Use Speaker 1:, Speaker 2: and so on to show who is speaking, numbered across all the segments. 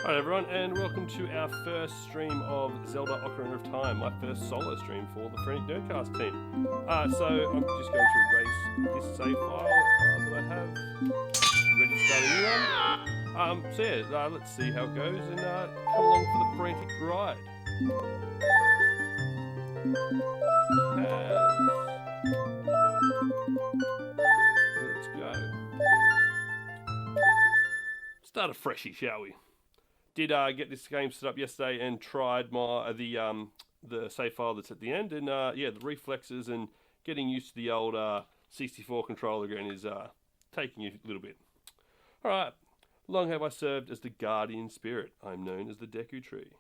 Speaker 1: Alright everyone, and welcome to our first stream of Zelda Ocarina of Time, my first solo stream for the Frantic Nerdcast team. So I'm just going to erase this save file that I have, ready to start a new one. Let's see how it goes and come along for the Frantic ride. Let's go. Start a freshie, shall we? Did get this game set up yesterday and tried the save file that's at the end, and the reflexes and getting used to the old 64 controller again is taking a little bit. Alright, long have I served as the guardian spirit. I am known as the Deku Tree.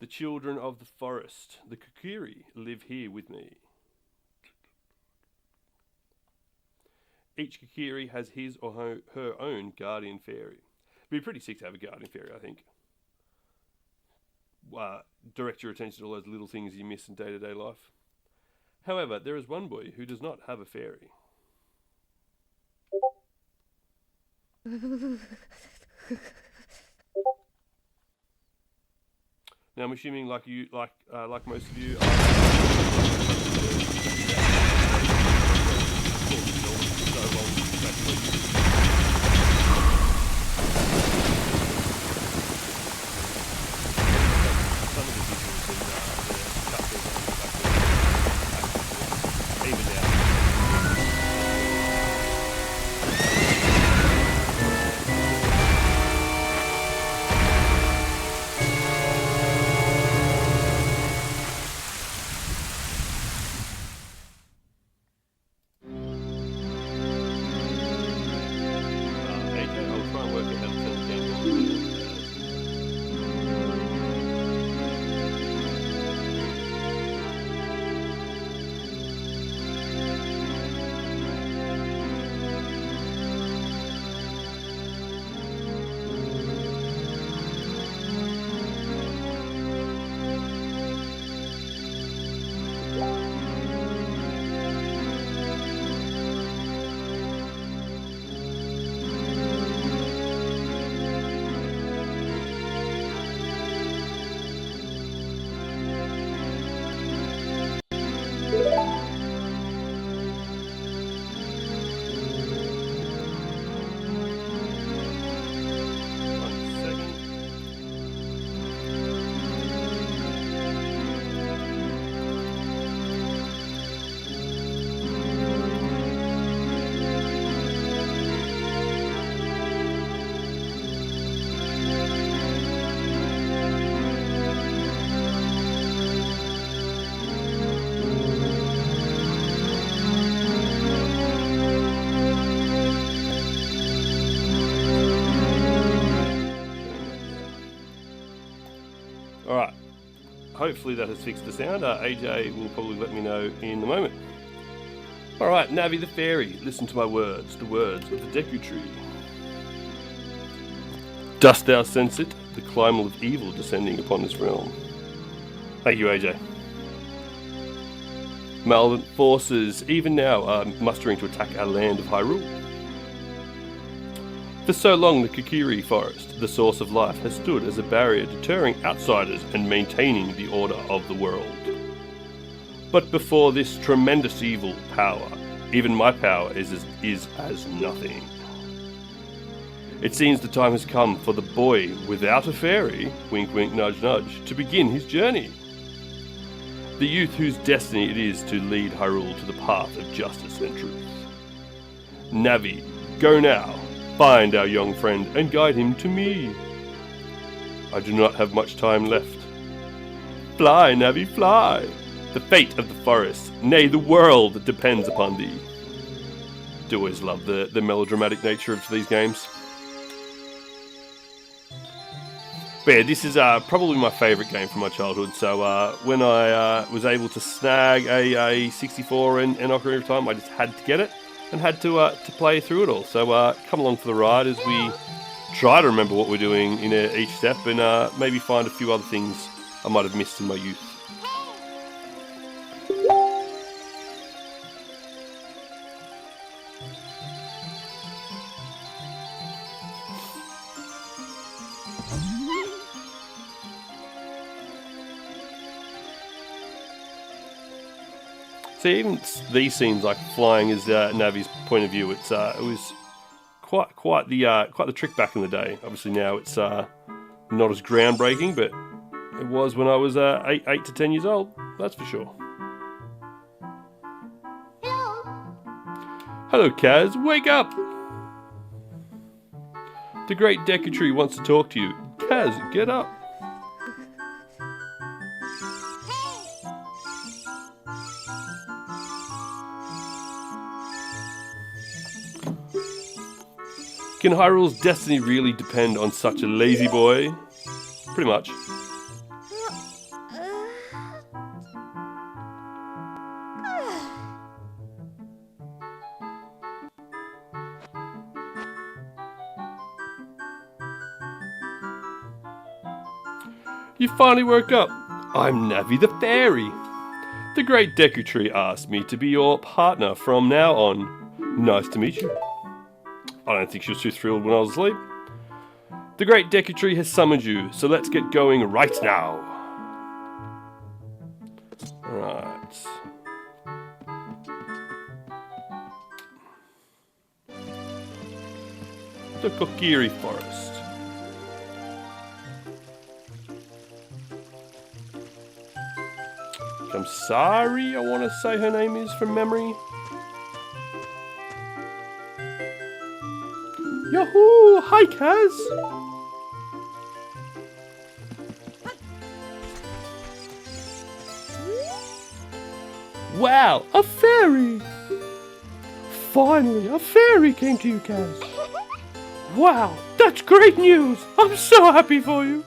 Speaker 1: The children of the forest, the Kokiri, live here with me. Each Kokiri has his or her own guardian fairy. It'd be pretty sick to have a guardian fairy, I think. Direct your attention to all those little things you miss in day-to-day life. However, there is one boy who does not have a fairy. Now, I'm assuming, like most of you, hopefully that has fixed the sound. AJ will probably let me know in a moment. Alright, Navi the Fairy, listen to my words, the words of the Deku Tree. Dost thou sense it, the climate of evil descending upon this realm? Thank you, AJ. Malevolent forces, even now, are mustering to attack our land of Hyrule. For so long, the Kokiri Forest, the source of life, has stood as a barrier deterring outsiders and maintaining the order of the world. But before this tremendous evil power, even my power is as nothing. It seems the time has come for the boy without a fairy, wink wink nudge nudge, to begin his journey. The youth whose destiny it is to lead Hyrule to the path of justice and truth. Navi, go now. Find our young friend and guide him to me. I do not have much time left. Fly, Navi, fly. The fate of the forest, nay, the world, depends upon thee. Do always love the melodramatic nature of these games. But yeah, this is probably my favourite game from my childhood. So when I was able to snag a 64 and Ocarina of Time, I just had to get it. And had to play through it all. So come along for the ride as we try to remember what we're doing in each step and maybe find a few other things I might have missed in my youth. See, even these scenes, like flying is Navi's point of view. It was quite the trick back in the day. Obviously now it's not as groundbreaking, but it was when I was 8 to 10 years old. That's for sure. Hello, Kaz. Wake up! The Great Deku Tree wants to talk to you. Kaz, get up. Can Hyrule's destiny really depend on such a lazy boy? Pretty much. You finally woke up. I'm Navi the Fairy. The Great Deku Tree asked me to be your partner from now on. Nice to meet you. I don't think she was too thrilled when I was asleep. The Great Deku Tree has summoned you, so let's get going right now. Right. The Kokiri Forest. I'm sorry, I want to say her name is from memory. Yahoo! Hi, Kaz! Wow, a fairy! Finally, a fairy came to you, Kaz. Wow, that's great news! I'm so happy for you!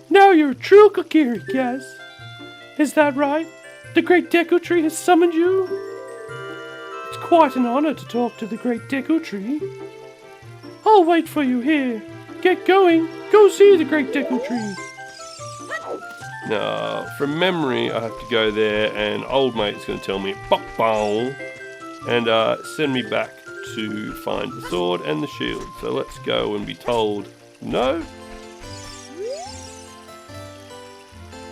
Speaker 1: Now you're a true Kokiri, Kaz. Is that right? The Great Deku Tree has summoned you? It's quite an honor to talk to the Great Deku Tree. I'll wait for you here. Get going. Go see the Great Deku Tree. Now, from memory, I have to go there, and old mate's going to tell me bop bow, and send me back to find the sword and the shield. So let's go and be told no.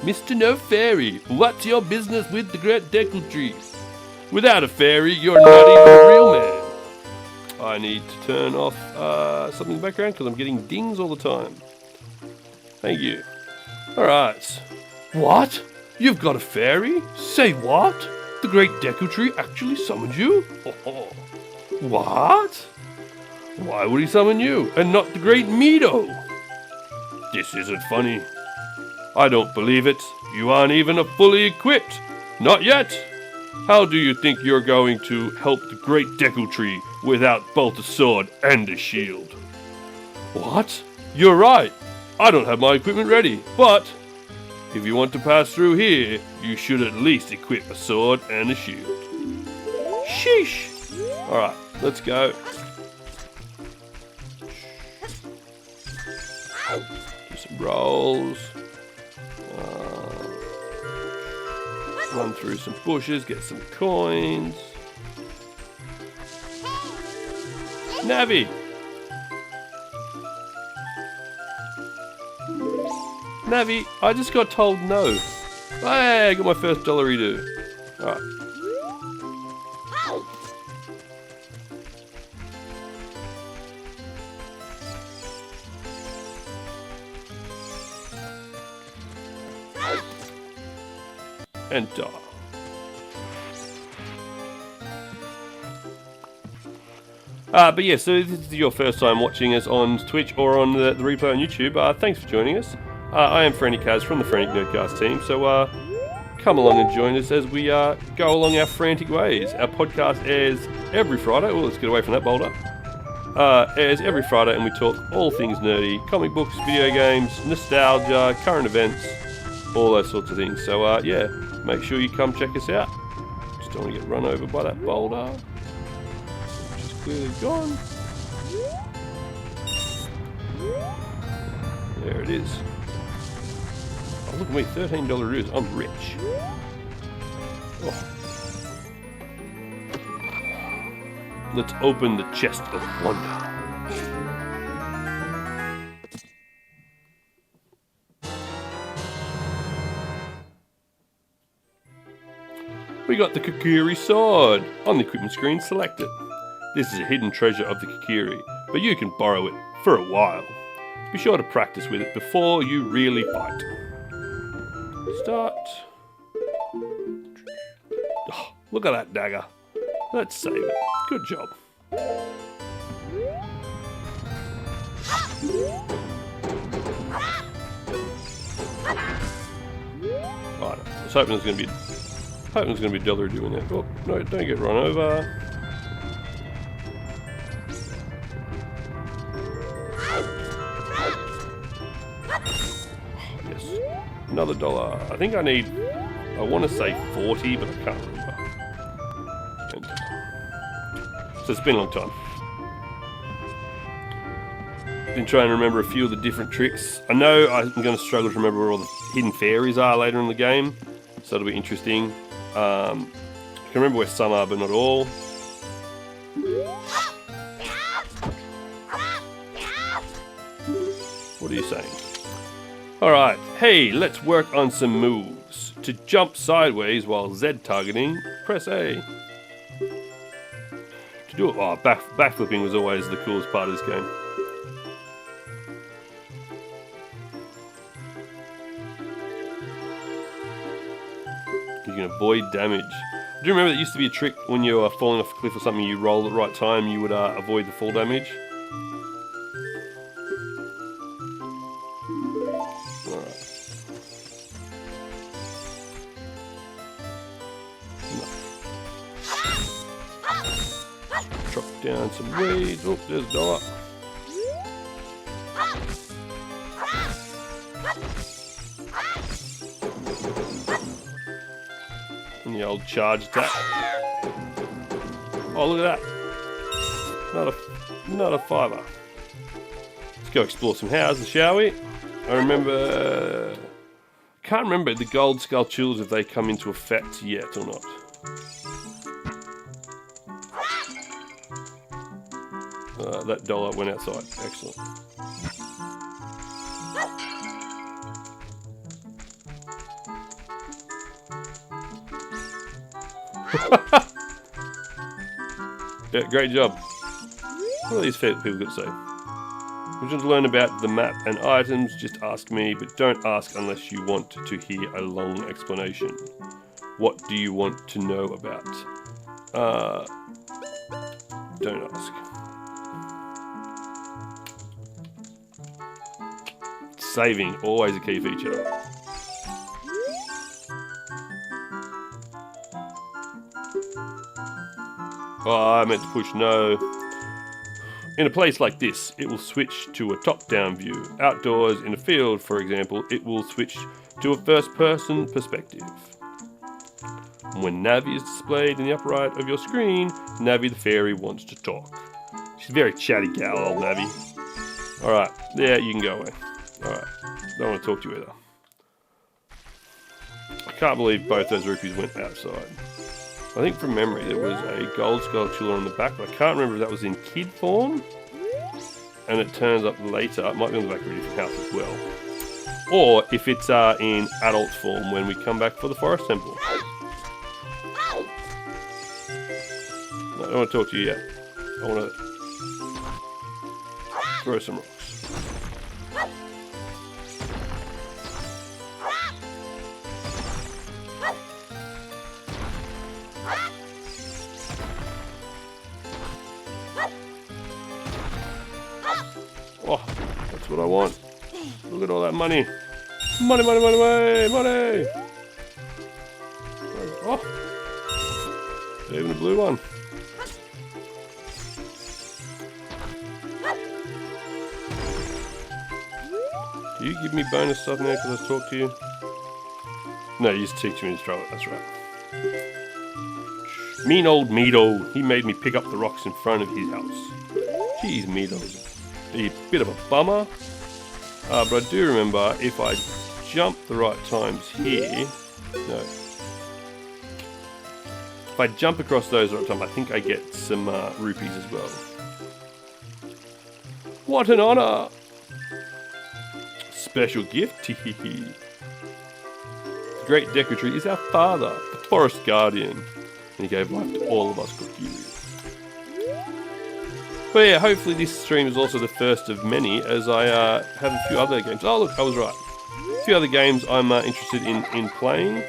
Speaker 1: Mr. No Fairy, what's your business with the Great Deku Tree? Without a fairy, you're not even a real man. I need to turn off something in the background because I'm getting dings all the time. Thank you. Alright. What? You've got a fairy? Say what? The Great Deku Tree actually summoned you? What? Why would he summon you and not the Great Mido? This isn't funny. I don't believe it. You aren't even fully equipped. Not yet. How do you think you're going to help the Great Deku Tree without both a sword and a shield? What? You're right. I don't have my equipment ready, but if you want to pass through here, you should at least equip a sword and a shield. Sheesh. Alright, let's go. Do some rolls. Run through some bushes, get some coins. Navi! Navi, I just got told no. Hey, I got my first $1 Alright. Enter. But yeah, so if this is your first time watching us on Twitch or on the replay on YouTube, thanks for joining us. I am Frantic from the Frantic Nerdcast team, so come along and join us as we go along our frantic ways. Our podcast airs every Friday. Oh, let's get away from that boulder. Airs every Friday, and we talk all things nerdy, comic books, video games, nostalgia, current events, all those sorts of things. So yeah, make sure you come check us out. Just don't want to get run over by that boulder, which is clearly gone. There it is. Oh, look at me, $13 I'm rich. Oh. Let's open the chest of wonder. We got the Kokiri sword. On the equipment screen, select it. This is a hidden treasure of the Kokiri, but you can borrow it for a while. Be sure to practice with it before you really fight. Start. Oh, look at that dagger. Let's save it. Good job. Right, I was hoping there's going to be Delta doing that. Oh, no, don't get run over. Another dollar. I think I need, I want to say 40, but I can't remember. So it's been a long time. Been trying to remember a few of the different tricks. I know I'm going to struggle to remember where all the hidden fairies are later in the game, so it'll be interesting. I can remember where some are, but not all. What are you saying? Alright, hey, let's work on some moves. To jump sideways while Z targeting, press A. To do it, backflipping was always the coolest part of this game. You can avoid damage. Do you remember that used to be a trick when you were falling off a cliff or something, you roll at the right time, you would avoid the fall damage? Down some weeds. Oh, there's a dollar. And the old charge attack. Oh, look at that. Not a fiver. Let's go explore some houses, shall we? Can't remember the gold sculptures if they come into effect yet or not. That dollar went outside. Excellent. Yeah, great job. What are these people got to say? If you want to learn about the map and items, just ask me, but don't ask unless you want to hear a long explanation. What do you want to know about? Don't ask. Saving, always a key feature. Oh, I meant to push no. In a place like this, it will switch to a top-down view. Outdoors, in a field, for example, it will switch to a first-person perspective. When Navi is displayed in the upper right of your screen, Navi the fairy wants to talk. She's a very chatty gal, old Navi. Alright, there, you can go away. Alright, don't want to talk to you either. I can't believe both those rupees went outside. I think from memory there was a gold sculpture on the back, but I can't remember if that was in kid form. And it turns up later, it might be on the back of a different house as well. Or if it's in adult form when we come back for the forest temple. No, I don't want to talk to you yet. I want to throw some rocks. Oh, that's what I want. Look at all that money. Money, money, money, money, money. Oh, even a blue one. Do you give me bonus stuff now because I talk to you? No, you just teach me to throw it, that's right. Mean old Meadow, he made me pick up the rocks in front of his house. Jeez, Meadow's a bit of a bummer. But I do remember if I jump the right times here, no. If I jump across those right times, I think I get some rupees as well. What an honor! Special gift, the great decoratry is our father. forest guardian. And he gave life to all of us Kokiri. But yeah, hopefully this stream is also the first of many, as I have a few other games. Oh look, I was right. A few other games I'm interested in playing.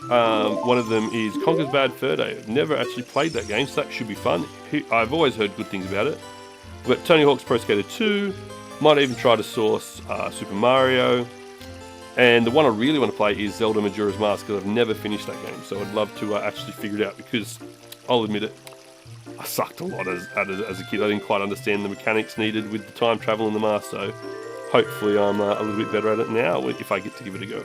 Speaker 1: One of them is Conker's Bad Fur Day. I've never actually played that game, so that should be fun. I've always heard good things about it. But Tony Hawk's Pro Skater 2, might even try to source Super Mario. And the one I really want to play is Zelda Majora's Mask, because I've never finished that game. So I'd love to actually figure it out, because I'll admit it, I sucked a lot as a kid. I didn't quite understand the mechanics needed with the time travel and the mask, so hopefully I'm a little bit better at it now if I get to give it a go.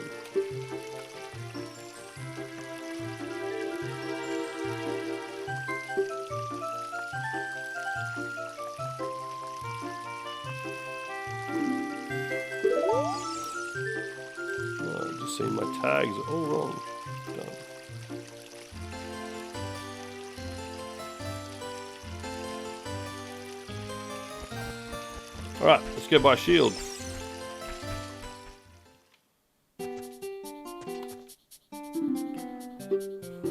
Speaker 1: I've just seen my tags are all wrong. Done. Alright, let's go buy a shield.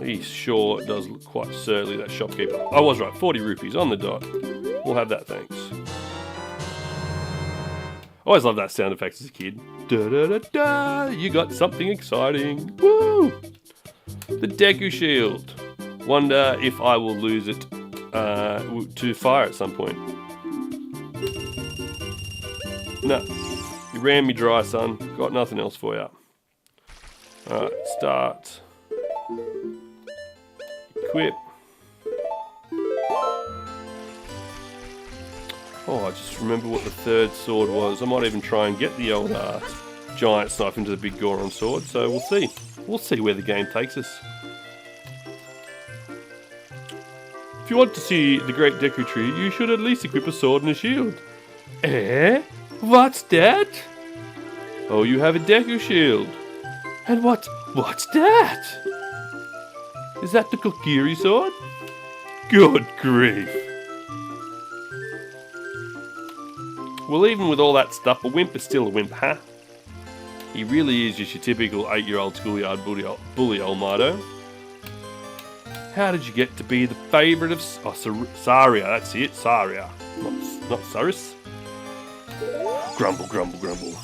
Speaker 1: He sure does look quite surly, that shopkeeper. I was right, 40 rupees on the dot. We'll have that, thanks. I always loved that sound effects as a kid. Da da da da, you got something exciting. Woo! The Deku Shield. Wonder if I will lose it to fire at some point. No, you ran me dry, son. Got nothing else for you. Alright, start. Equip. Oh, I just remember what the third sword was. I might even try and get the old giant knife into the big Goron sword, so we'll see. We'll see where the game takes us. If you want to see the Great Deku Tree, you should at least equip a sword and a shield. Eh? What's that? Oh, you have a Deku Shield. And what's that? Is that the Kokiri sword? Good grief. Well, even with all that stuff, a wimp is still a wimp, huh? He really is just your typical 8-year-old schoolyard bully, old Mido. How did you get to be the favourite of... Oh, Saria, that's it, Saria. Not Saris. Grumble, grumble, grumble.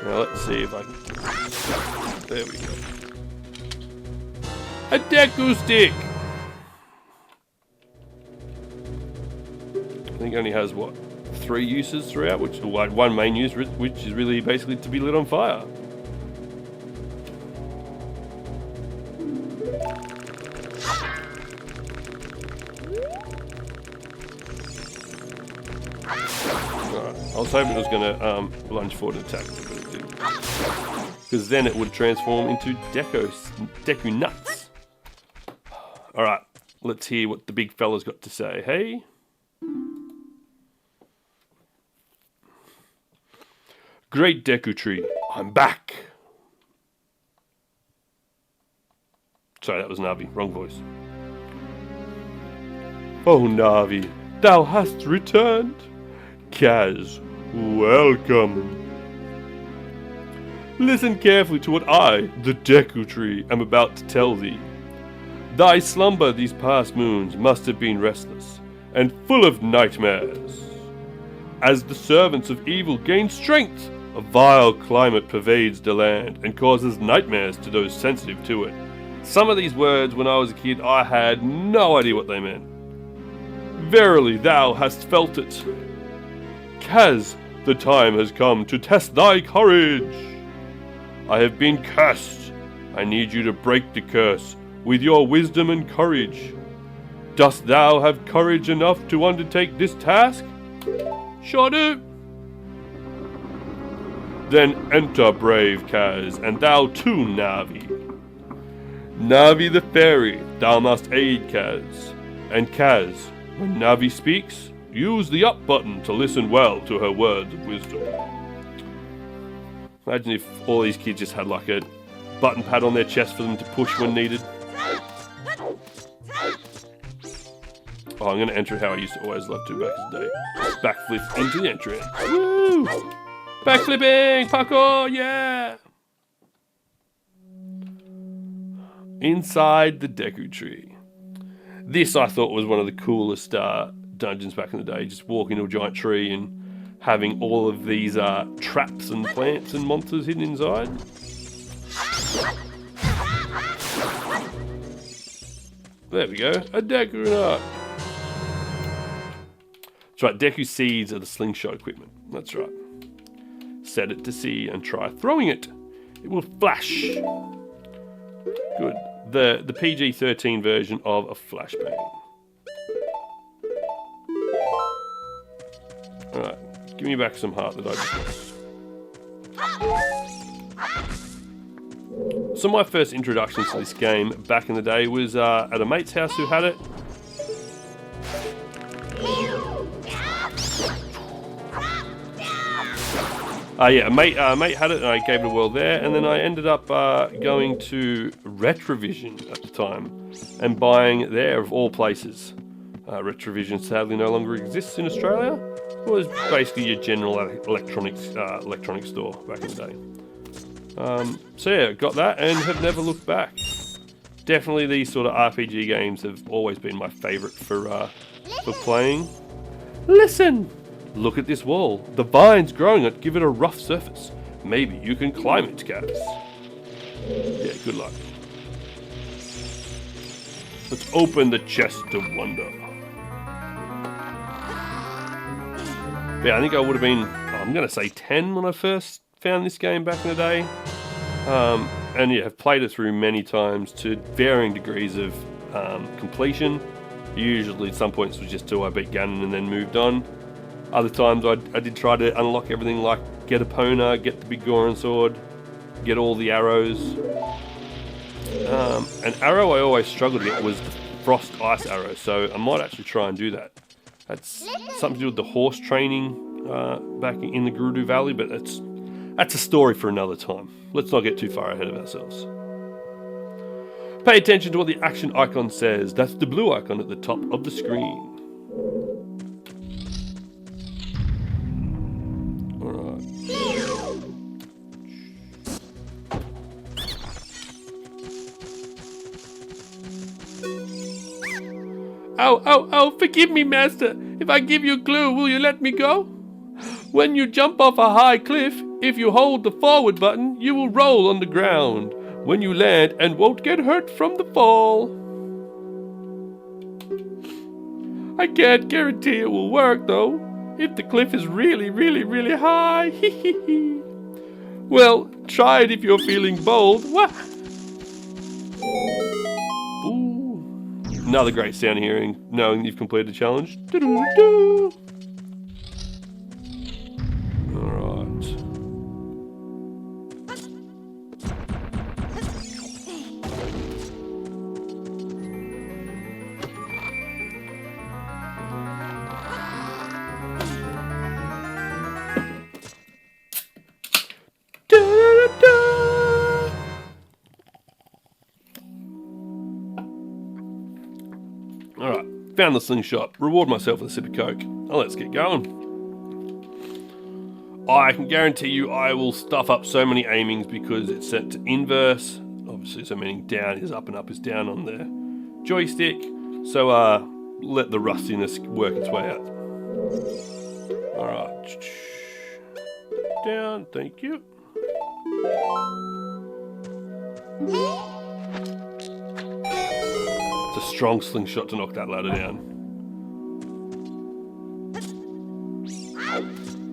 Speaker 1: Now let's see if I can... There we go. A Deku Stick! I think it only has, what, 3 uses throughout? One main use, which is really basically to be lit on fire. I was hoping it was going to lunge forward and attack, but it didn't. Because then it would transform into Deku Nuts. Alright, let's hear what the big fella's got to say, hey? Great Deku Tree, I'm back! Sorry, that was Navi, wrong voice. Oh Navi, thou hast returned! Kaz, welcome. Listen carefully to what I, the Deku Tree, am about to tell thee. Thy slumber these past moons must have been restless, and full of nightmares. As the servants of evil gain strength, a vile climate pervades the land and causes nightmares to those sensitive to it. Some of these words, when I was a kid, I had no idea what they meant. Verily thou hast felt it. Kaz, the time has come to test thy courage. I have been cursed. I need you to break the curse with your wisdom and courage. Dost thou have courage enough to undertake this task? Sure do. Then enter, brave Kaz, and thou too, Navi. Navi the fairy, thou must aid Kaz. And Kaz, when Navi speaks, use the up button to listen well to her words of wisdom. Imagine if all these kids just had like a button pad on their chest for them to push when needed. Oh, I'm going to enter it how I used to always love to back in the day. Backflip into the entry. Woo! Backflipping! Parkour! Yeah! Inside the Deku Tree. This I thought was one of the coolest dungeons back in the day. Just walking into a giant tree and having all of these traps and plants and monsters hidden inside. There we go, a Deku nut. That's right, Deku seeds are the slingshot equipment. That's right. Set it to C and try throwing it. It will flash. Good. The PG-13 version of a flashbang. Alright, give me back some heart that I just lost. So my first introduction to this game back in the day was at a mate's house who had it. Yeah, a mate had it and I gave it a whirl there, and then I ended up going to Retrovision at the time and buying there of all places. Retrovision sadly no longer exists in Australia. It was basically your general electronics store back in the day. So yeah, got that and have never looked back. Definitely these sort of RPG games have always been my favourite for playing. Listen! Look at this wall. The vines growing it give it a rough surface. Maybe you can climb it, Cass. Yeah, good luck. Let's open the chest of wonder. Yeah, I think I would have been, I'm going to say 10 when I first found this game back in the day. And yeah, I've played it through many times to varying degrees of completion. Usually at some points it was just till I beat Ganon and then moved on. Other times I did try to unlock everything, like get Epona, get the big Goron sword, get all the arrows. An arrow I always struggled to get was the frost ice arrow, so I might actually try and do that. That's something to do with the horse training back in the Gerudo Valley, but that's a story for another time. Let's not get too far ahead of ourselves. Pay attention to what the action icon says. That's the blue icon at the top of the screen. Alright. Oh, forgive me, master. If I give you a clue, will you let me go? When you jump off a high cliff, if you hold the forward button, you will roll on the ground when you land and won't get hurt from the fall. I can't guarantee it will work, though, if the cliff is really, really, really high. Well, try it if you're feeling bold. What? Ooh. Another great sound hearing, knowing you've completed the challenge. Doo-doo-doo. Alright, found the slingshot. Reward myself with a sip of Coke. Now let's get going. I can guarantee you I will stuff up so many aimings because it's set to inverse. Obviously, so meaning down is up and up is down on the joystick. So let the rustiness work its way out. Alright. Down, thank you. It's a strong slingshot to knock that ladder down.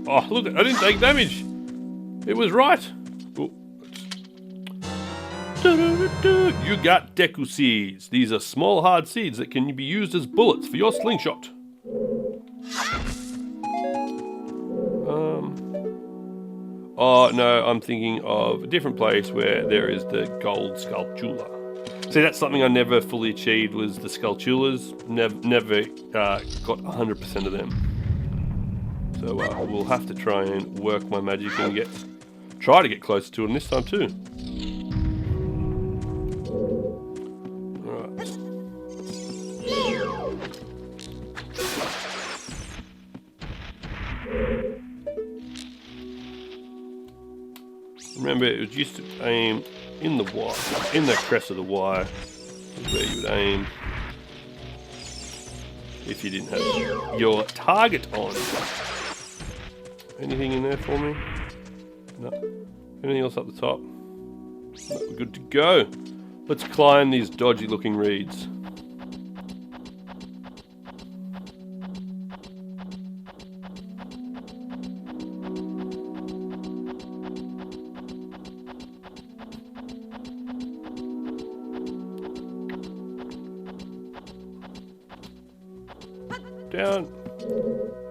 Speaker 1: Oh, look, I didn't take damage. It was right. Ooh. You got Deku seeds. These are small, hard seeds that can be used as bullets for your slingshot. Oh, no, I'm thinking of a different place where there is the gold Skulltula. See, that's something I never fully achieved, was the Skulltulas. Never got 100% of them. So we'll have to try and work my magic and try to get closer to them this time too. Alright. Remember, it was used to aim in the Y, in the crest of the Y, is where you would aim if you didn't have your target on. Anything in there for me? No. Anything else up the top? No, we're good to go. Let's climb these dodgy looking reeds. Down.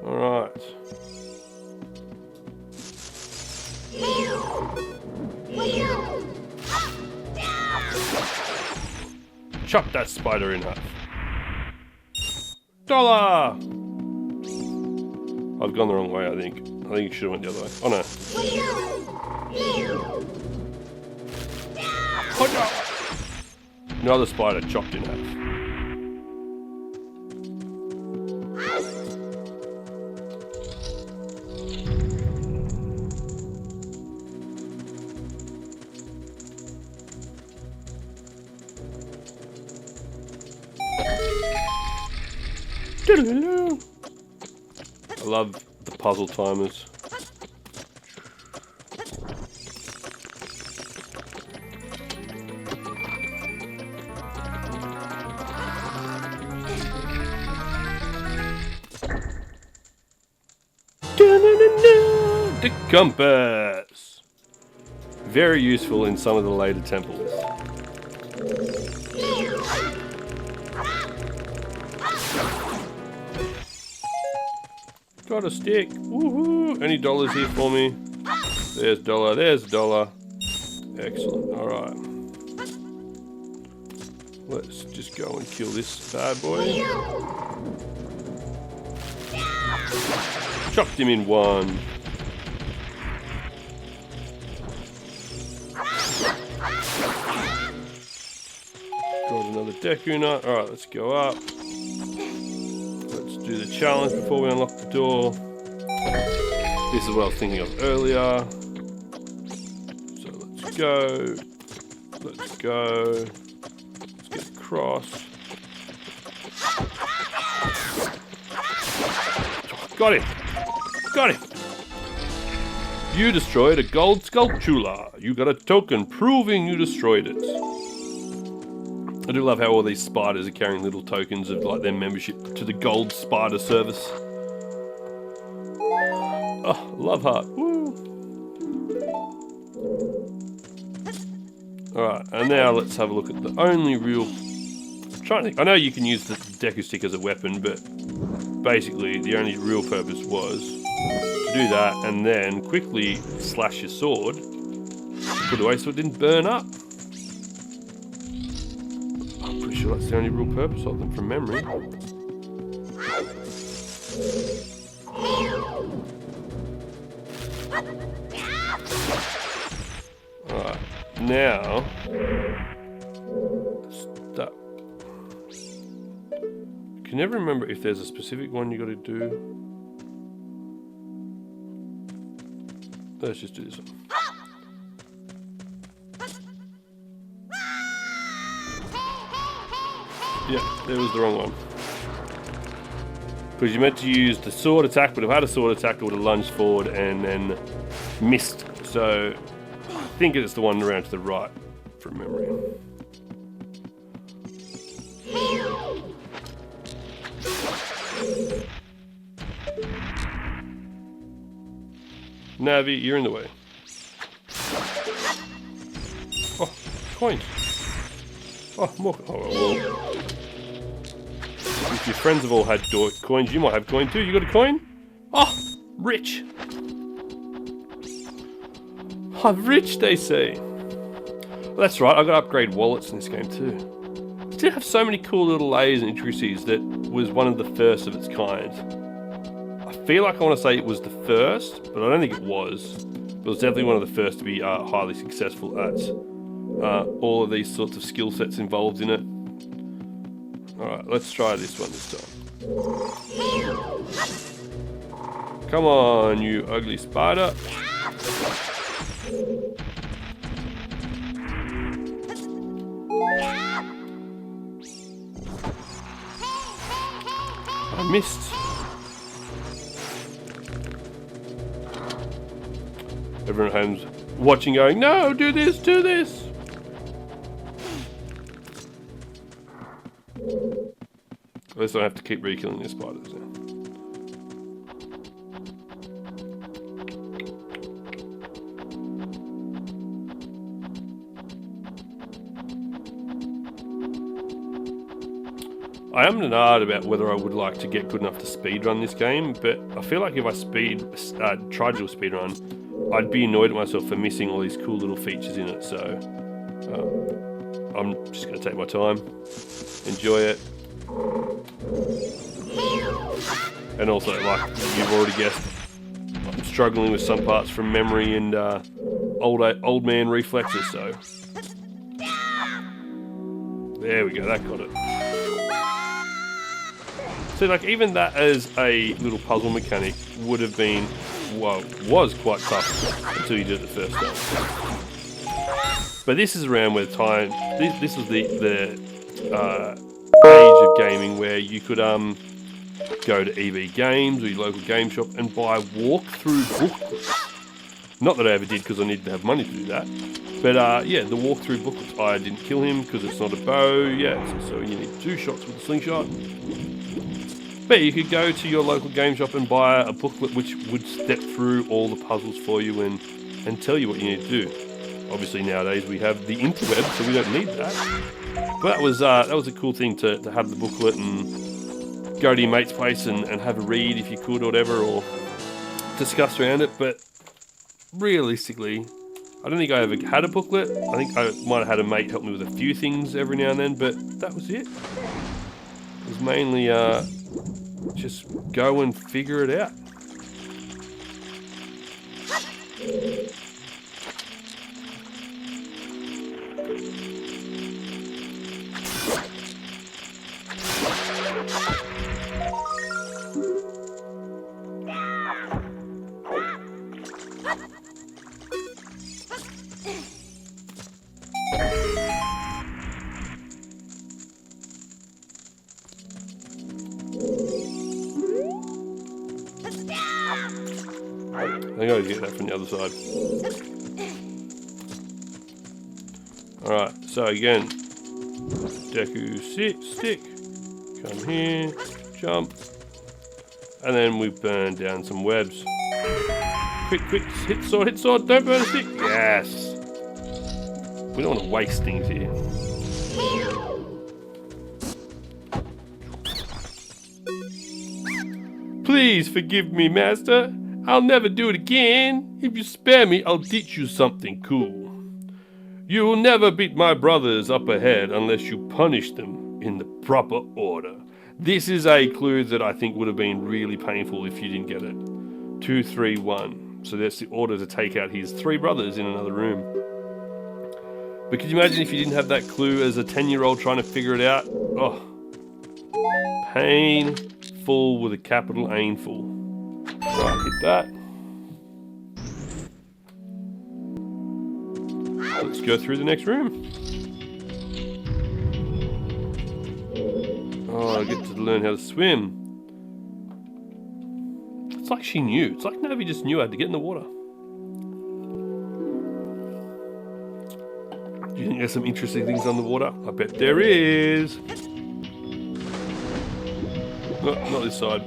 Speaker 1: Alright. Chop that spider in half. $1! I've gone the wrong way, I think. I think you should have went the other way. Oh no. Another spider chopped in half. I love the puzzle timers. The compass! Very useful in some of the later temples. Got a stick. Woohoo! Any dollars here for me? There's $1. There's $1. Excellent. Alright. Let's just go and kill this bad boy. Chopped him in one. Got another Deku nut. Alright, let's go up. Do the challenge before we unlock the door. This is what I was thinking of earlier. So let's go. Let's go. Let's get across. Got him. Got him. You destroyed a gold sculptura. You got a token proving you destroyed it. I do love how all these spiders are carrying little tokens of like their membership to the gold spider service. Oh, love heart. Woo. Alright, and now let's have a look at the only real... I'm trying to think. I know you can use the Deku stick as a weapon, but basically the only real purpose was to do that and then quickly slash your sword, put it away so it didn't burn up. Sure, that's the only real purpose of them from memory. Alright, now stop. Can never remember if there's a specific one you gotta do. Let's just do this one. Yeah, there was the wrong one. Because you meant to use the sword attack, but if I had a sword attack, it would have lunged forward and then missed. So, I think it's the one around to the right, from memory. Navi, you're in the way. Oh, coins. Oh, more. Oh, well. If your friends have all had coins, you might have coin too. You got a coin? Oh, rich. Oh, rich, they say. Well, that's right, I got to upgrade wallets in this game too. It did have so many cool little layers and intricacies that was one of the first of its kind. I feel like I want to say it was the first, but I don't think it was. It was definitely one of the first to be highly successful at all of these sorts of skill sets involved in it. Alright, let's try this one this time. Come on, you ugly spider. I missed. Everyone at home's watching going, no, do this, do this. At least I don't have to keep re-killing these spiders now. I am an art about whether I would like to get good enough to speedrun this game, but I feel like if I tried to do a speedrun, I'd be annoyed at myself for missing all these cool little features in it, so I'm just going to take my time, enjoy it. And also, like you've already guessed, I'm struggling with some parts from memory and old man reflexes, so... There we go, that got it. So like even that as a little puzzle mechanic would have been, well, was quite tough until you did it the first time. But this is around where time, this was the age of gaming where you could go to EB Games or your local game shop and buy walkthrough booklets. Not that I ever did because I needed to have money to do that. But yeah, the walkthrough booklets. I didn't kill him because it's not a bow. Yeah, so you need 2 shots with a slingshot. But you could go to your local game shop and buy a booklet which would step through all the puzzles for you and tell you what you need to do. Obviously nowadays we have the interweb, so we don't need that. But that was a cool thing to have the booklet and go to your mate's place and have a read if you could or whatever, or discuss around it. But realistically, I don't think I ever had a booklet. I think I might have had a mate help me with a few things every now and then, but that was it. It was mainly just go and figure it out. I gotta get that from the other side. Alright, so again, Deku stick, come here, jump, and then we burn down some webs. Quick, hit sword, don't burn a stick! Yes! We don't want to waste things here. Please forgive me, master. I'll never do it again. If you spare me, I'll teach you something cool. You will never beat my brothers up ahead unless you punish them in the proper order. This is a clue that I think would have been really painful if you didn't get it. 2, 3, 1. So that's the order to take out his 3 brothers in another room. But could you imagine if you didn't have that clue as a 10-year-old trying to figure it out? Oh. Painful with a capital Ainful. Right, hit that. Let's go through the next room. Oh, I get to learn how to swim. It's like she knew. It's like Navi just knew how to get in the water. Do you think there's some interesting things on the water? I bet there is. No, not this side.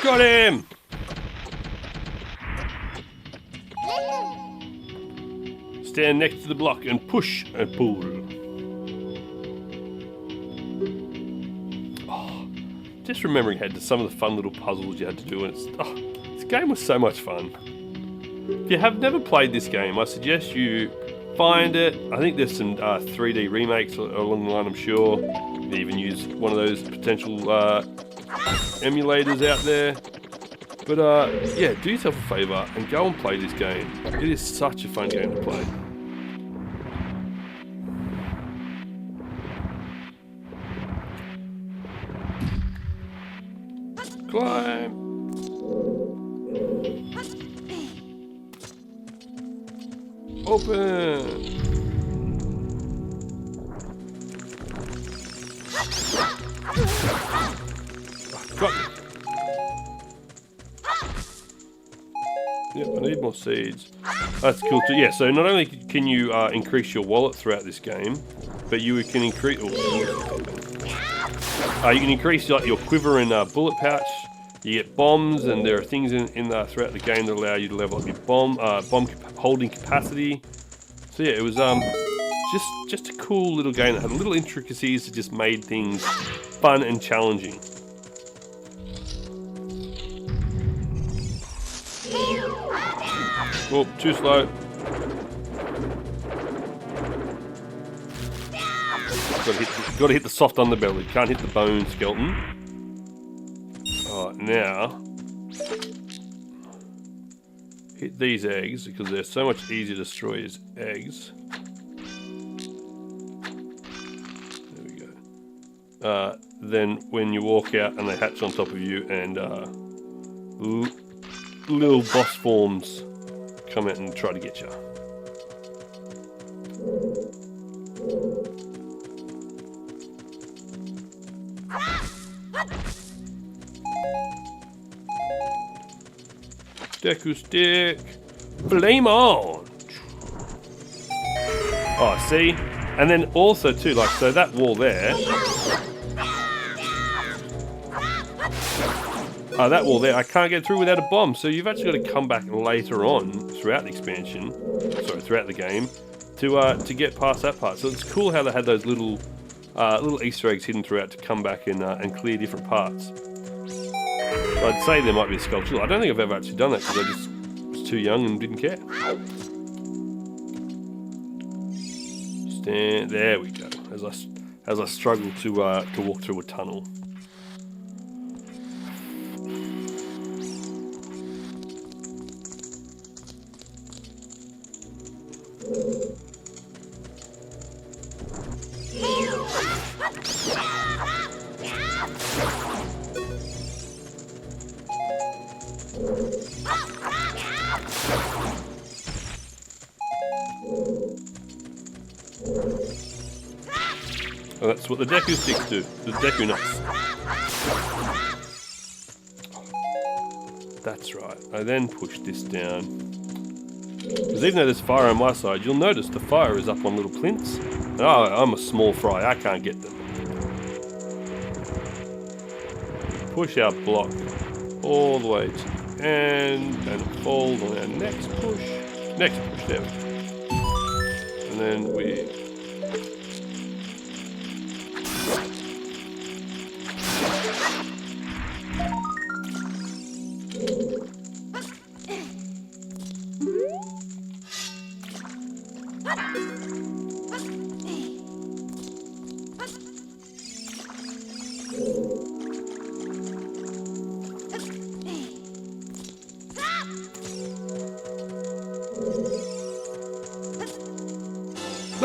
Speaker 1: Got him! Stand next to the block and push and pull. just remembering how some of the fun little puzzles you had to do, and this game was so much fun. If you have never played this game, I suggest you find it. I think there's some 3D remakes along the line, I'm sure. They even use one of those potential emulators out there. But yeah, do yourself a favour and go and play this game. It is such a fun game to play. Climb! Open! Got me. Yep, I need more seeds. That's cool too. Yeah, so not only can you increase your wallet throughout this game, but you can increase... you can increase like, your quiver and bullet pouch. You get bombs, and there are things throughout the game that allow you to level up your bomb holding capacity. So yeah, it was just a cool little game that had little intricacies that just made things fun and challenging. Oh, too slow. Got to hit the soft underbelly. Can't hit the bone skeleton. Alright, now hit these eggs because they're so much easier to destroy as eggs. There we go. Then when you walk out and they hatch on top of you, and little boss forms come out and try to get you. Deku stick, flame on! Oh, see? And then also too, like, so that wall there. That wall there, I can't get through without a bomb. So you've actually got to come back later on throughout the expansion, throughout the game, to get past that part. So it's cool how they had those little Easter eggs hidden throughout to come back and clear different parts. So I'd say there might be a sculpture. I don't think I've ever actually done that because I just was too young and didn't care. There we go. As I struggle to walk through a tunnel. Oh, that's what the Deku sticks do. The Deku nuts. That's right. I then push this down. Because even though there's fire on my side, you'll notice the fire is up on little plinths. Oh, I'm a small fry. I can't get them. Push our block all the way to the end and hold on our next push. Next push, there we go. And then we...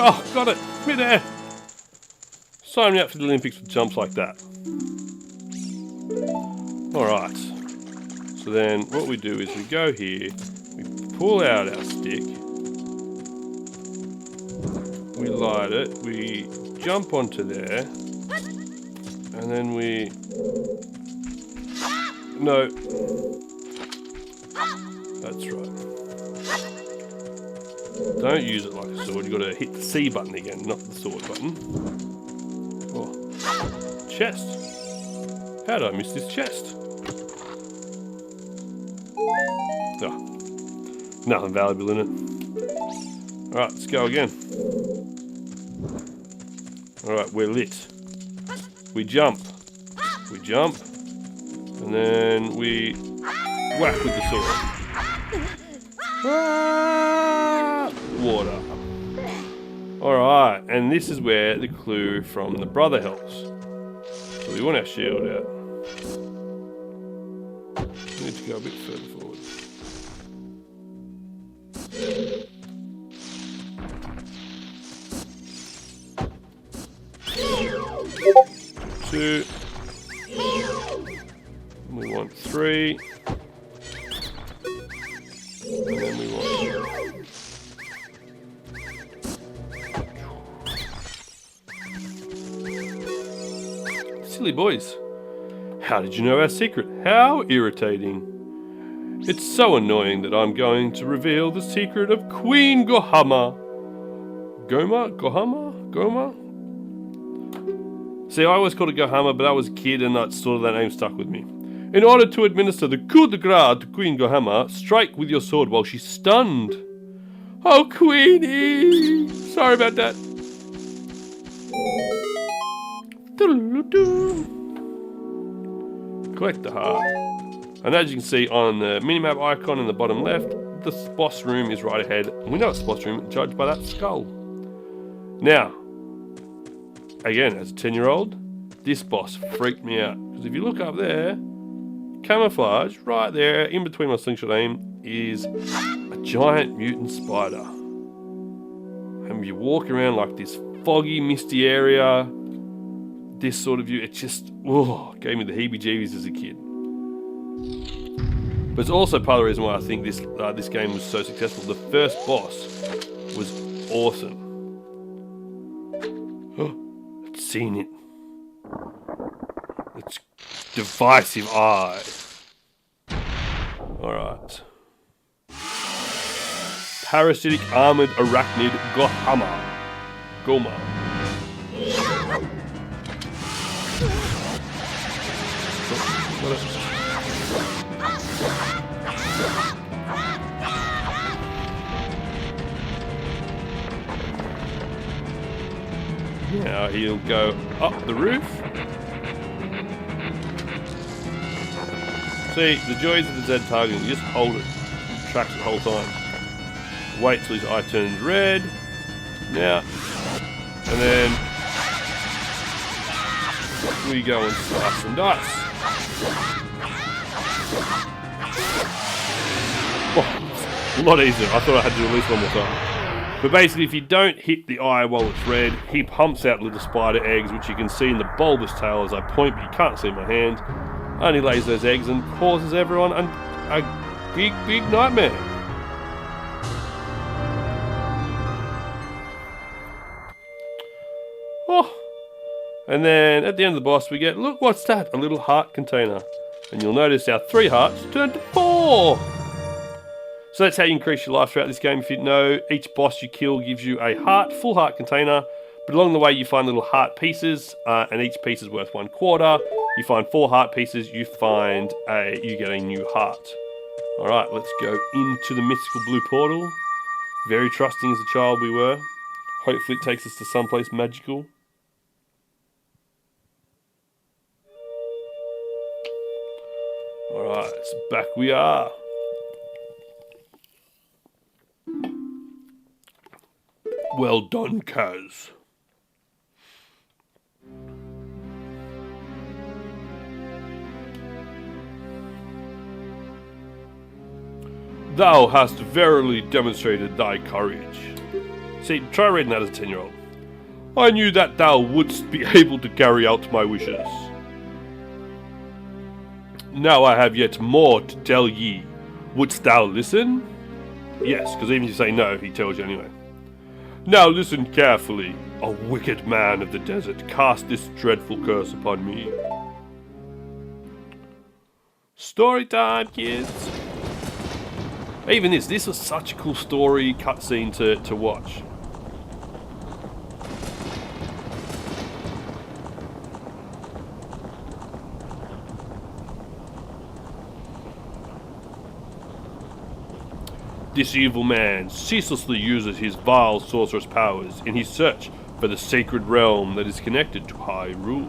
Speaker 1: Oh, got it! Mid-air! Sign me up for the Olympics with jumps like that. Alright. So then what we do is we go here, we pull out our stick, we light it, we jump onto there, and then we... No. That's right. Don't use it like a sword, you've got to hit the C button again, not the sword button. Oh. Chest. How did I miss this chest? Oh. Nothing valuable in it. Alright, let's go again. Alright, we're lit. We jump. We jump. And then we whack with the sword. Water. Alright, and this is where the clue from the brother helps. So we want our shield out. We need to go a bit further forward. Two. We want 3. And then we want... Silly boys. How did you know our secret? How irritating. It's so annoying that I'm going to reveal the secret of Queen Gohama. Goma? See, I always called it Gohama, but I was a kid and that name stuck with me. In order to administer the coup de grace to Queen Gohama, strike with your sword while she's stunned. Oh, Queenie! Sorry about that. Collect the heart. And as you can see on the minimap icon in the bottom left, the boss room is right ahead. We know it's the boss room, judged by that skull. Now, again, as a 10-year-old, this boss freaked me out. Because if you look up there, camouflage, right there, in between my slingshot aim, is a giant mutant spider. And you walk around like this foggy, misty area, this sort of view, it just gave me the heebie-jeebies as a kid. But it's also part of the reason why I think this game was so successful. The first boss was awesome. It's seen it. It's divisive eye. Alright. Parasitic armored arachnid Goma. Now he'll go up the roof. See, the joys of the Z targeting, you just hold it, tracks the whole time. Wait till his eye turns red. Now, and then we go and slice and dice. Oh, a lot easier. I thought I had to do at least one more time. But basically, if you don't hit the eye while it's red, he pumps out little spider eggs, which you can see in the bulbous tail as I point, but you can't see my hand. And he lays those eggs and causes everyone a big, big nightmare. Oh. And then at the end of the boss, we get, look, what's that? A little heart container. And you'll notice our 3 hearts turn to 4. So that's how you increase your life throughout this game. If you know, each boss you kill gives you a full heart container, but along the way you find little heart pieces, and each piece is worth 1/4. You find 4 heart pieces, you get a new heart. Alright, let's go into the mystical blue portal. Very trusting as a child we were. Hopefully it takes us to someplace magical. Alright, so back we are. Well done, Kaz. Thou hast verily demonstrated thy courage. See, try reading that as a 10-year-old. I knew that thou wouldst be able to carry out my wishes. Now I have yet more to tell ye. Wouldst thou listen? Yes, because even if you say no, he tells you anyway. Now listen carefully. A wicked man of the desert cast this dreadful curse upon me. Story time, kids. Even this was such a cool story cutscene to watch. This evil man ceaselessly uses his vile sorcerous powers in his search for the sacred realm that is connected to Hyrule.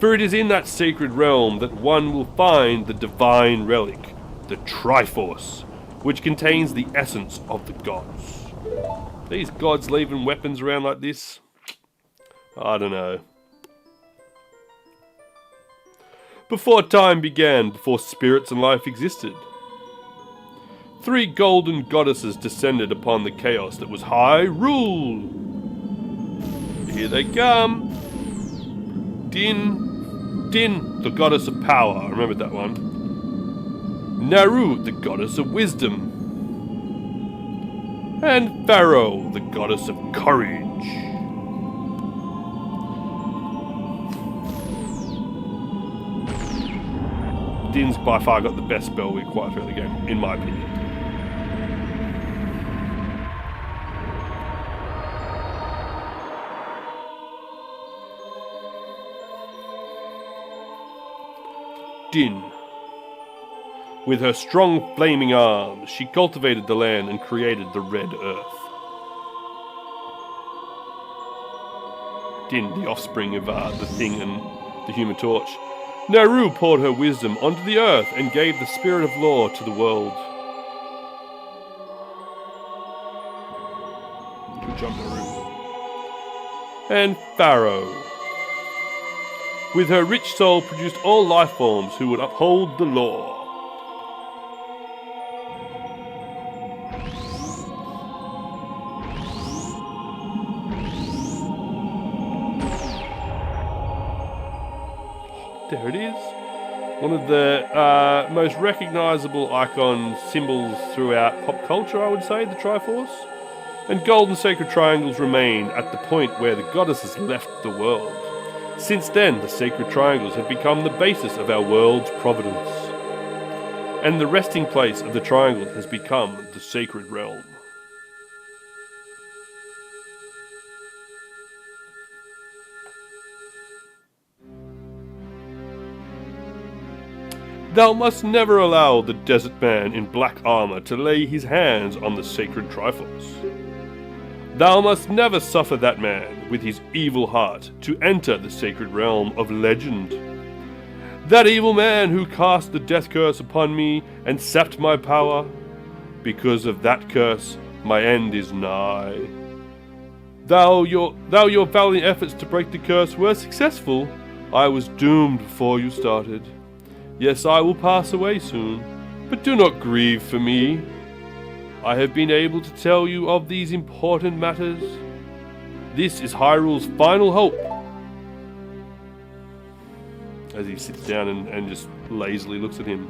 Speaker 1: For it is in that sacred realm that one will find the divine relic, the Triforce, which contains the essence of the gods. These gods leaving weapons around like this? I don't know. Before time began, before spirits and life existed, 3 golden goddesses descended upon the chaos that was Hyrule. Here they come. Din, the goddess of power. I remembered that one. Naru, the goddess of wisdom. And Pharaoh, the goddess of courage. Din's by far got the best spell we acquired throughout the game, in my opinion. Din. With her strong flaming arms, she cultivated the land and created the Red Earth. Din, the offspring of the Thing and the Human Torch. Naru poured her wisdom onto the earth and gave the spirit of law to the world. Good job, Naru. And Pharaoh, with her rich soul, produced all life forms who would uphold the law. There it is. One of the most recognisable icons, symbols throughout pop culture, I would say, the Triforce. And golden sacred triangles remain at the point where the goddesses left the world. Since then, the sacred triangles have become the basis of our world's providence. And the resting place of the triangle has become the sacred realm. Thou must never allow the desert man in black armor to lay his hands on the sacred Triforce. Thou must never suffer that man with his evil heart to enter the sacred realm of legend. That evil man who cast the death curse upon me and sapped my power, because of that curse my end is nigh. Though your valiant efforts to break the curse were successful, I was doomed before you started. Yes, I will pass away soon, but do not grieve for me. I have been able to tell you of these important matters. This is Hyrule's final hope. As he sits down and just lazily looks at him.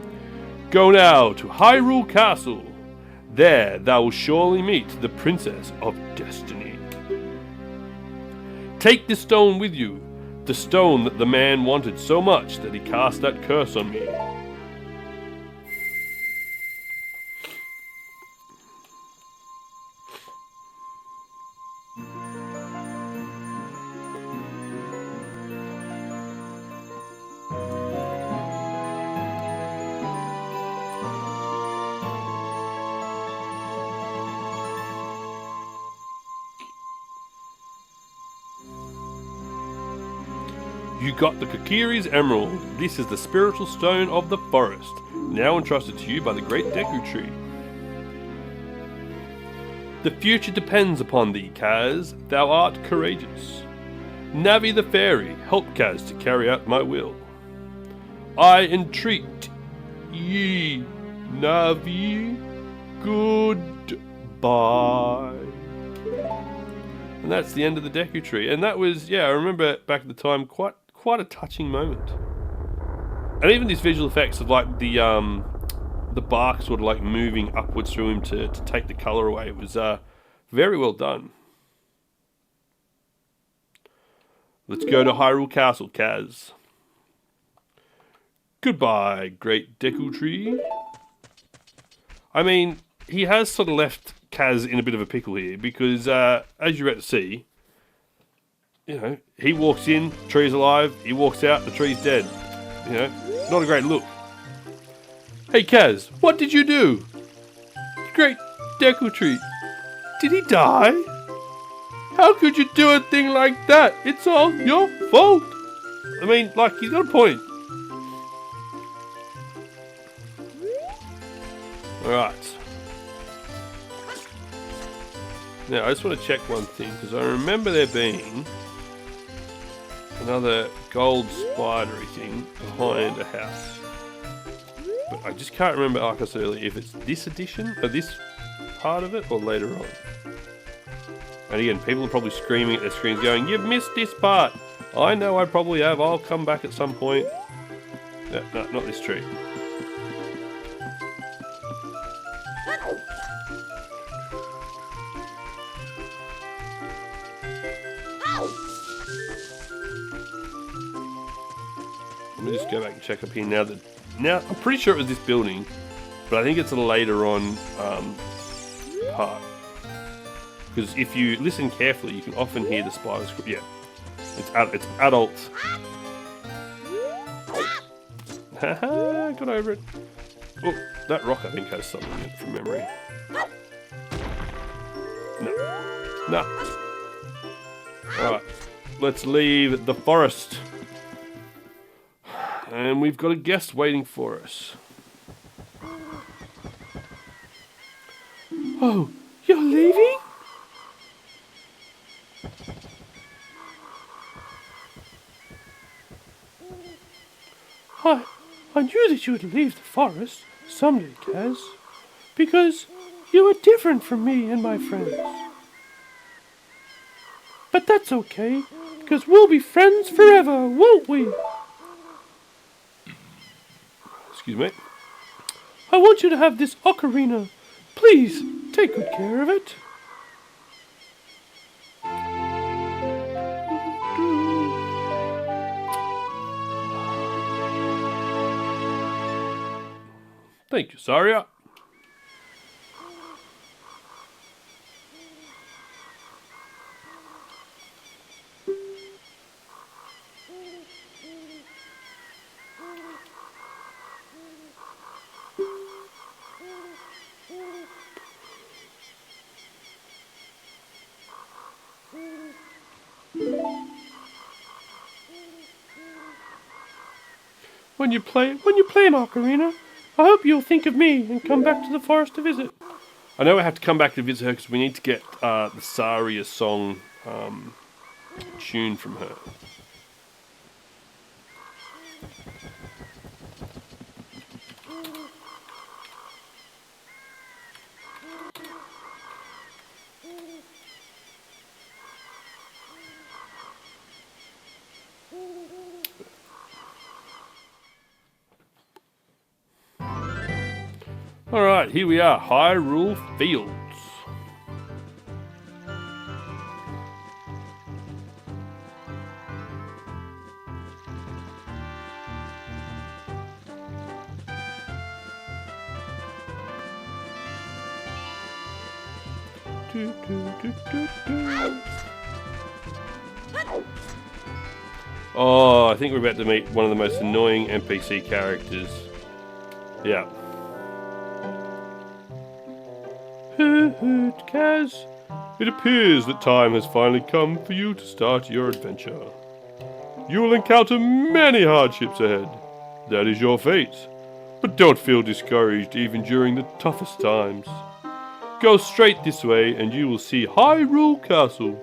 Speaker 1: Go now to Hyrule Castle. There thou will surely meet the Princess of Destiny. Take this stone with you. The stone that the man wanted so much that he cast that curse on me. You got the Kokiri's Emerald. This is the spiritual stone of the forest, now entrusted to you by the great Deku Tree. The future depends upon thee, Kaz. Thou art courageous. Navi the fairy, help Kaz to carry out my will. I entreat ye, Navi, goodbye. And that's the end of the Deku Tree. And that was, I remember back at the time, quite a touching moment. And even these visual effects of like the bark sort of like moving upwards through him to take the colour away, it was very well done. Let's go to Hyrule Castle, Kaz. Goodbye, great Deku Tree. I mean, he has sort of left Kaz in a bit of a pickle here because, as you're about to see, he walks in, tree's alive, he walks out, the tree's dead. Not a great look. Hey Kaz, what did you do? Great Deku Tree, did he die? How could you do a thing like that? It's all your fault. I mean, like, he's got a point. Alright. Now, I just want to check one thing, because I remember there being another gold spidery thing behind a house. But I just can't remember, like I said earlier, if it's this edition, or this part of it, or later on. And again, people are probably screaming at their screens going, "You've missed this part!" I know I probably have, I'll come back at some point. No, not this tree. Let me just go back and check up here now. Now I'm pretty sure it was this building, but I think it's a later on part. Because if you listen carefully, you can often hear the spiders. Yeah, it's adult. Haha, got over it. Oh, that rock I think has something in it from memory. No. Alright, let's leave the forest. And we've got a guest waiting for us. Oh, you're leaving? I knew that you would leave the forest someday, Kaz, because you are different from me and my friends. But that's okay, because we'll be friends forever, won't we? Excuse me. I want you to have this ocarina. Please, take good care of it. Thank you, Saria. When you play an ocarina, I hope you'll think of me and come back to the forest to visit. I know I have to come back to visit her because we need to get the Saria song tune from her. Alright, here we are, Hyrule Fields. Oh, I think we're about to meet one of the most annoying NPC characters. Yeah. Kaz, it appears that time has finally come for you to start your adventure. You will encounter many hardships ahead. That is your fate. But don't feel discouraged even during the toughest times. Go straight this way and you will see Hyrule Castle.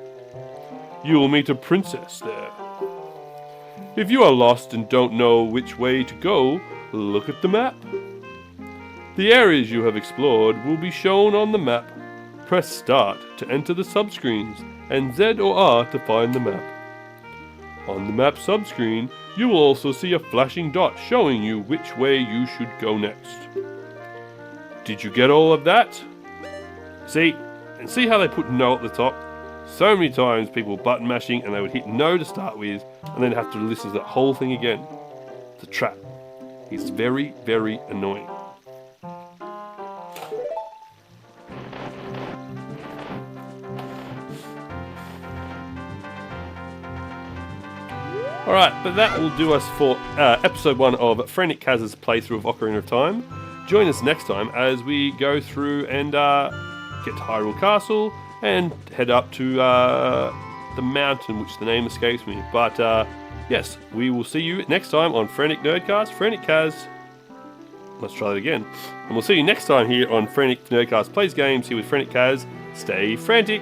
Speaker 1: You will meet a princess there. If you are lost and don't know which way to go, look at the map. The areas you have explored will be shown on the map. Press Start to enter the subscreens and Z or R to find the map. On the map subscreen, you will also see a flashing dot showing you which way you should go next. Did you get all of that? See how they put no at the top? So many times people button mashing and they would hit no to start with and then have to listen to that whole thing again. It's a trap. It's very, very annoying. Alright, but that will do us for episode 1 of Frantic Kaz's playthrough of Ocarina of Time. Join us next time as we go through and get to Hyrule Castle and head up to the mountain, which the name escapes me. But yes, we will see you next time on Frantic Nerdcast. Frantic Kaz. Let's try that again. And we'll see you next time here on Frantic Nerdcast Plays Games here with Frantic Kaz. Stay frantic!